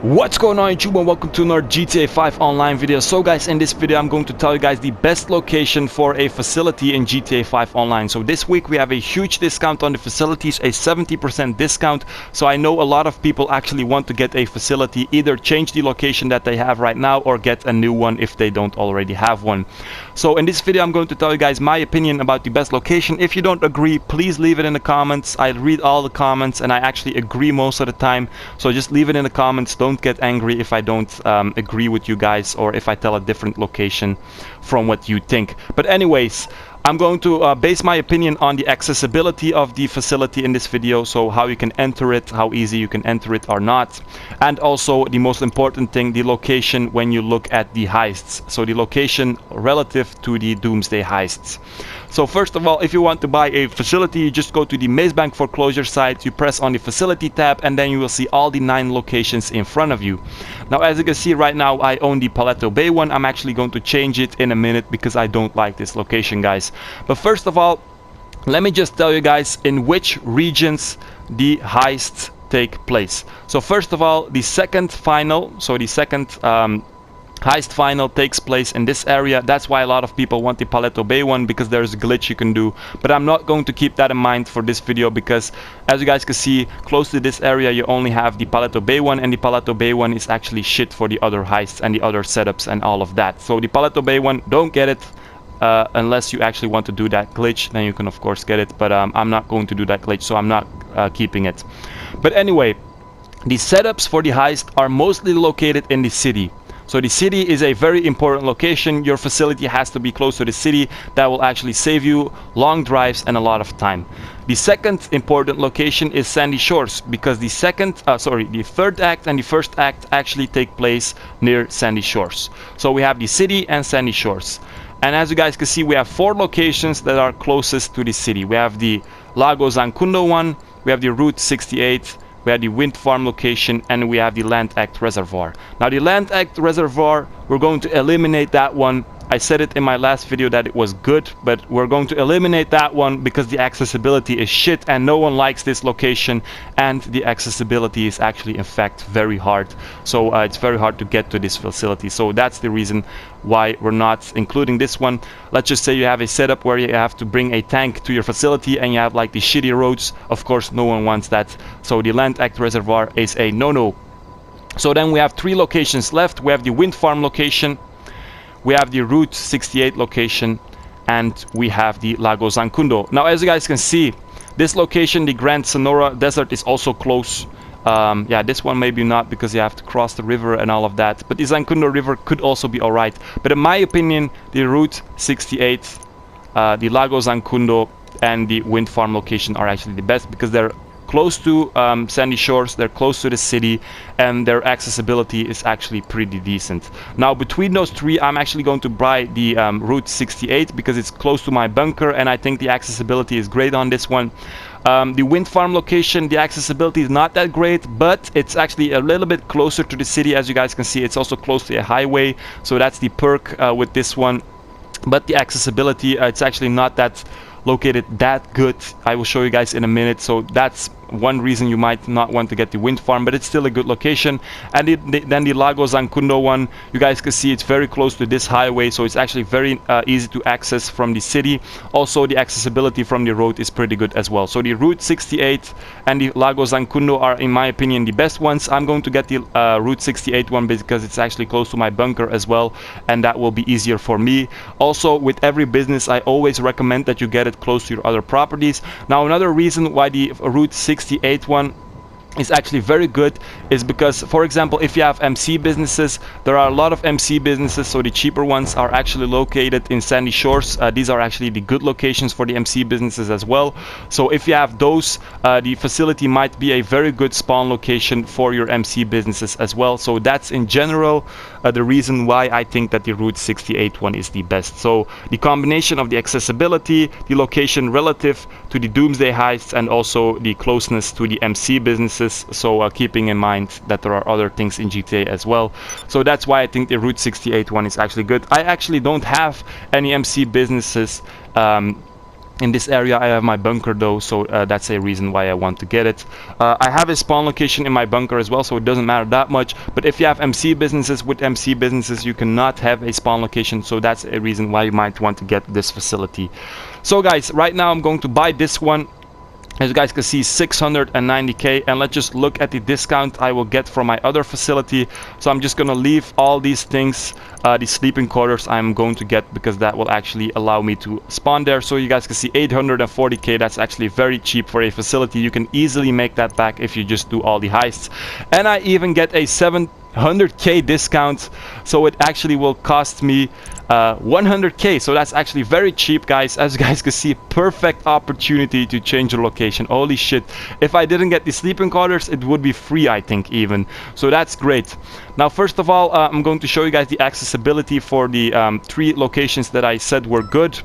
What's going on YouTube, and welcome to another GTA 5 online video. So guys, in this video I'm going to tell you guys the best location for a facility in GTA 5 online. So this week we have a huge discount on the facilities, a 70% discount. So I know a lot of people actually want to get a facility, either change the location that they have right now or get a new one if they don't already have one. So in this video I'm going to tell you guys my opinion about the best location. If you don't agree, please leave it in the comments. I read all the comments and I actually agree most of the time. So just leave it in the comments. Don't get angry if I don't agree with you guys, or if I tell a different location from what you think. But anyways, I'm going to base my opinion on the accessibility of the facility in this video, so how you can enter it, how easy you can enter it or not, and also the most important thing, the location when you look at the heists, so the location relative to the doomsday heists. So first of all, if you want to buy a facility, you just go to the Maze Bank foreclosure site, you press on the facility tab, and then you will see all the 9 locations in front of you. Now as you can see right now, I own the Paleto Bay one. I'm actually going to change it in a minute because I don't like this location, guys. But first of all, let me just tell you guys in which regions the heists take place. So first of all, the second final, so the second heist final takes place in this area. That's why a lot of people want the Paleto Bay one, because there's a glitch you can do. But I'm not going to keep that in mind for this video, because as you guys can see, close to this area you only have the Paleto Bay one, and the Paleto Bay one is actually shit for the other heists and the other setups and all of that. So the Paleto Bay one, don't get it. Unless you actually want to do that glitch, then you can of course get it, but I'm not going to do that glitch, so I'm not keeping it. But anyway, the setups for the heist are mostly located in the city. So the city is a very important location. Your facility has to be close to the city. That will actually save you long drives and a lot of time. The second important location is Sandy Shores, because the third act and the first act actually take place near Sandy Shores. So we have the city and Sandy Shores. And as you guys can see, we have 4 locations that are closest to the city. We have the Lago Zancundo one, we have the Route 68, we have the Wind Farm location, and we have the Land Act Reservoir. Now the Land Act Reservoir, we're going to eliminate that one. I said it in my last video that it was good, but we're going to eliminate that one because the accessibility is shit and no one likes this location, and the accessibility is actually in fact very hard. So it's very hard to get to this facility. So that's the reason why we're not including this one. Let's just say you have a setup where you have to bring a tank to your facility and you have like the shitty roads. Of course no one wants that. So the Land Act Reservoir is a no-no. So then we have 3 locations left. We have the Wind Farm location, we have the Route 68 location, and we have the Lago Zancundo. Now as you guys can see, this location, the Grand Sonora Desert, is also close. Yeah, this one maybe not, because you have to cross the river and all of that, but the Zancundo River could also be alright. But in my opinion, the Route 68, the Lago Zancundo, and the Wind Farm location are actually the best, because they're close to Sandy Shores, they're close to the city, and their accessibility is actually pretty decent. Now between those 3, I'm actually going to buy the Route 68 because it's close to my bunker, and I think the accessibility is great on this one. The Wind Farm location, the accessibility is not that great, but it's actually a little bit closer to the city. As you guys can see, it's also close to a highway, so that's the perk with this one. But the accessibility, it's actually not that located that good. I will show you guys in a minute. So that's one reason you might not want to get the Wind Farm, but it's still a good location. And then the Lago Zancundo one, you guys can see it's very close to this highway, so it's actually very easy to access from the city. Also the accessibility from the road is pretty good as well. So the Route 68 and the Lago Zancundo are, in my opinion, the best ones. I'm going to get the Route 68 one because it's actually close to my bunker as well, and that will be easier for me. Also, with every business, I always recommend that you get it close to your other properties. Now another reason why the Route 68 one is actually very good is because, for example, if you have MC businesses, there are a lot of MC businesses, so the cheaper ones are actually located in Sandy Shores. These are actually the good locations for the MC businesses as well. So if you have those, the facility might be a very good spawn location for your MC businesses as well. So that's in general the reason why I think that the Route 68 one is the best. So the combination of the accessibility, the location relative to the Doomsday heists, and also the closeness to the MC businesses. So keeping in mind that there are other things in GTA as well. So that's why I think the Route 68 one is actually good. I actually don't have any MC businesses In this area I have my bunker though, so that's a reason why I want to get it. I have a spawn location in my bunker as well, so it doesn't matter that much. But if you have MC businesses, with MC businesses you cannot have a spawn location, so that's a reason why you might want to get this facility. So guys, right now I'm going to buy this one. As you guys can see, 690k, and let's just look at the discount I will get from my other facility. So I'm just gonna leave all these things, the sleeping quarters I'm going to get, because that will actually allow me to spawn there. So you guys can see 840k, that's actually very cheap for a facility. You can easily make that back if you just do all the heists. And I even get a 700k discount, so it actually will cost me 100k, so that's actually very cheap, guys. As you guys can see, perfect opportunity to change your location. Holy shit, if I didn't get the sleeping quarters, it would be free, I think, even. So that's great. Now first of all, I'm going to show you guys the accessibility for the 3 locations that I said were good.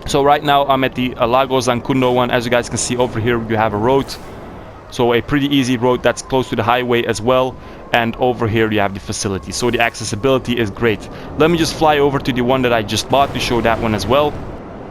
So right now I'm at the Lago Zancudo one. As you guys can see, over here you have a road, so a pretty easy road that's close to the highway as well. And over here you have the facility, so the accessibility is great. Let me just fly over to the one that I just bought to show that one as well.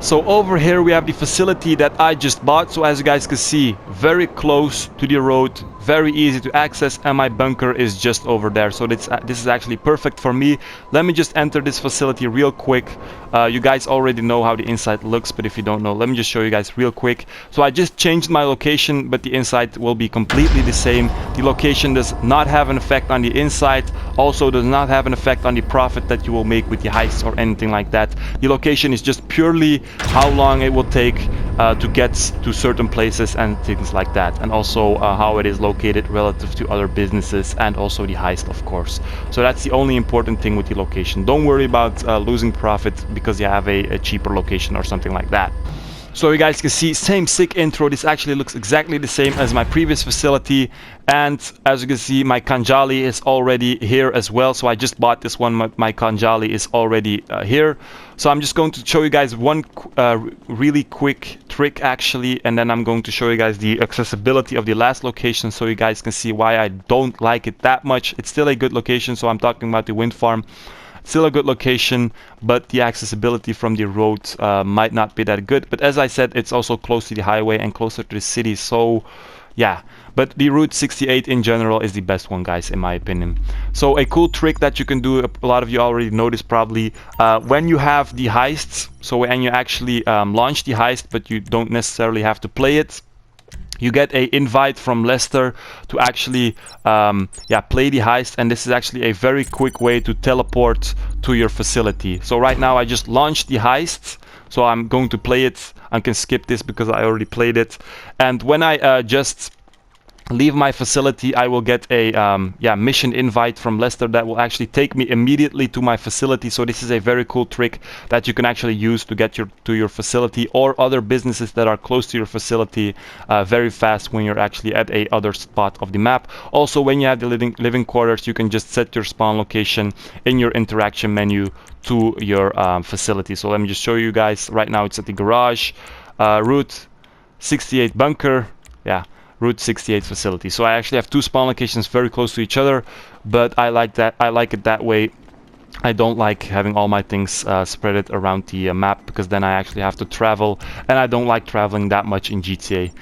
So over here we have the facility that I just bought. So as you guys can see, very close to the road, very easy to access, and my bunker is just over there. So this is actually perfect for me. Let me just enter this facility real quick. You guys already know how the inside looks, but if you don't know, let me just show you guys real quick. So I just changed my location, but the inside will be completely the same. The location does not have an effect on the inside, also does not have an effect on the profit that you will make with the heists or anything like that. The location is just purely how long it will take to get to certain places and things like that, and also how it is located relative to other businesses, and also the heist, of course. So that's the only important thing with the location. Don't worry about losing profit because you have a cheaper location or something like that. So you guys can see, same sick intro. This actually looks exactly the same as my previous facility, and as you can see, my Kanjali is already here as well. So I just bought this one. My Kanjali is already here. So I'm just going to show you guys one really quick trick actually, and then I'm going to show you guys the accessibility of the last location, so you guys can see why I don't like it that much. It's still a good location, so I'm talking about the wind farm. Still a good location, but the accessibility from the road might not be that good. But as I said, it's also close to the highway and closer to the city, so yeah. But the Route 68 in general is the best one, guys, in my opinion. So a cool trick that you can do, a lot of you already noticed probably, when you have the heists, so when you actually launch the heist, but you don't necessarily have to play it, you get a invite from Lester to actually play the heist, and this is actually a very quick way to teleport to your facility. So right now I just launched the heist, so I'm going to play it. I can skip this because I already played it, and when I just leave my facility, I will get a mission invite from Lester that will actually take me immediately to my facility. So this is a very cool trick that you can actually use to get to your facility or other businesses that are close to your facility very fast when you're actually at a other spot of the map. Also, when you have the living quarters, you can just set your spawn location in your interaction menu to your facility. So let me just show you guys. Right now it's at the garage, Route 68 bunker, Route 68 facility. So I actually have 2 spawn locations very close to each other, but I like that. I like it that way. I don't like having all my things spread it around the map, because then I actually have to travel, and I don't like traveling that much in GTA.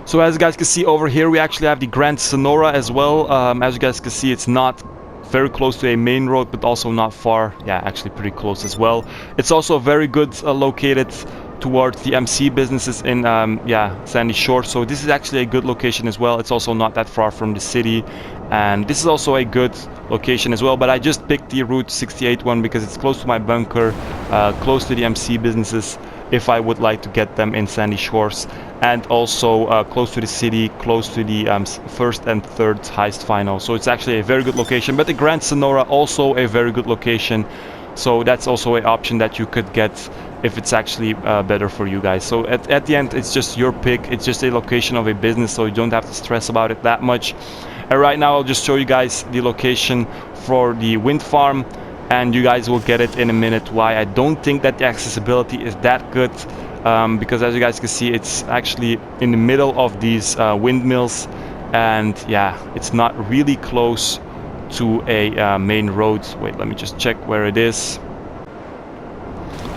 So as you guys can see over here, we actually have the Grand Sonora as well. As you guys can see, it's not very close to a main road, but also not far. Yeah, actually pretty close as well. It's also very good located towards the MC businesses in Sandy Shore. So this is actually a good location as well. It's also not that far from the city, and this is also a good location as well. But I just picked the Route 68 one because it's close to my bunker, close to the MC businesses if I would like to get them in Sandy Shores, and also close to the city, close to the first and third heist final. So it's actually a very good location. But the Grand Sonora also a very good location, so that's also an option that you could get if it's actually better for you guys. So at the end, it's just your pick. It's just a location of a business, so you don't have to stress about it that much. And right now I'll just show you guys the location for the wind farm, and you guys will get it in a minute why I don't think that the accessibility is that good, because as you guys can see, it's actually in the middle of these windmills, and yeah, it's not really close to a main road. Wait, let me just check where it is.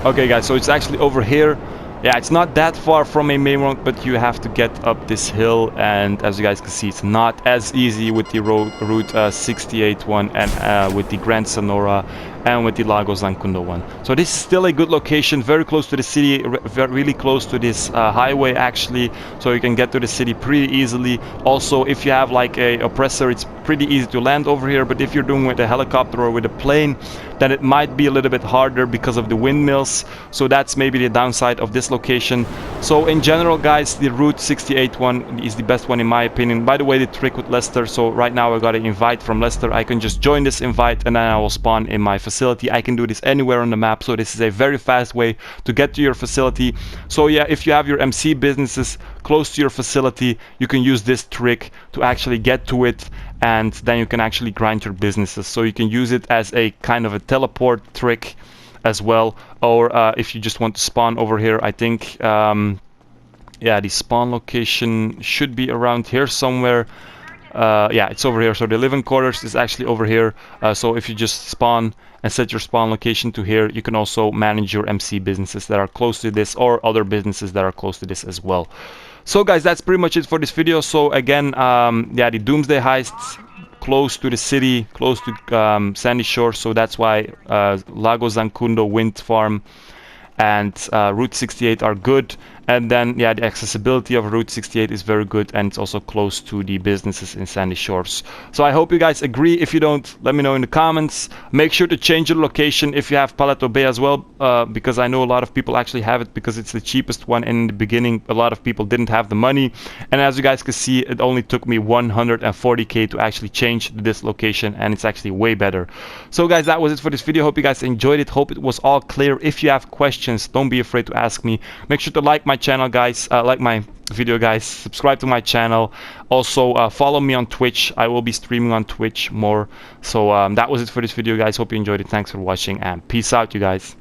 Okay guys, so it's actually over here. Yeah, it's not that far from a main road, but you have to get up this hill, and as you guys can see, it's not as easy with the route 68 one, and with the Grand Sonora and with the Lago Zancudo one. So this is still a good location, very close to the city, really close to this highway actually, so you can get to the city pretty easily. Also, if you have like a oppressor, it's pretty easy to land over here, but if you're doing with a helicopter or with a plane, then it might be a little bit harder because of the windmills. So that's maybe the downside of this location. So in general, guys, the Route 68 one is the best one in my opinion. By the way, the trick with Lester, so right now I got an invite from Lester. I can just join this invite and then I will spawn in my facility. I can do this anywhere on the map, so this is a very fast way to get to your facility. So yeah, if you have your MC businesses close to your facility, you can use this trick to actually get to it, and then you can actually grind your businesses. So you can use it as a kind of a teleport trick as well, or if you just want to spawn over here, I think yeah, the spawn location should be around here somewhere. Yeah, it's over here. So the living quarters is actually over here. So if you just spawn and set your spawn location to here, you can also manage your MC businesses that are close to this, or other businesses that are close to this as well. So guys, that's pretty much it for this video. So again, yeah, the Doomsday heists close to the city, close to Sandy Shore, so that's why Lago Zancudo Wind Farm and Route 68 are good. And then yeah, the accessibility of Route 68 is very good, and it's also close to the businesses in Sandy Shores. So I hope you guys agree. If you don't, let me know in the comments. Make sure to change your location if you have Paleto Bay as well, because I know a lot of people actually have it because it's the cheapest one. In the beginning, a lot of people didn't have the money, and as you guys can see, it only took me 140k to actually change this location, and it's actually way better. So guys, that was it for this video. Hope you guys enjoyed it. Hope it was all clear. If you have questions, don't be afraid to ask me. Make sure to like my channel, guys, like my video, guys, subscribe to my channel. Also follow me on Twitch. I will be streaming on Twitch more. So that was it for this video, guys. Hope you enjoyed it. Thanks for watching, and peace out, you guys.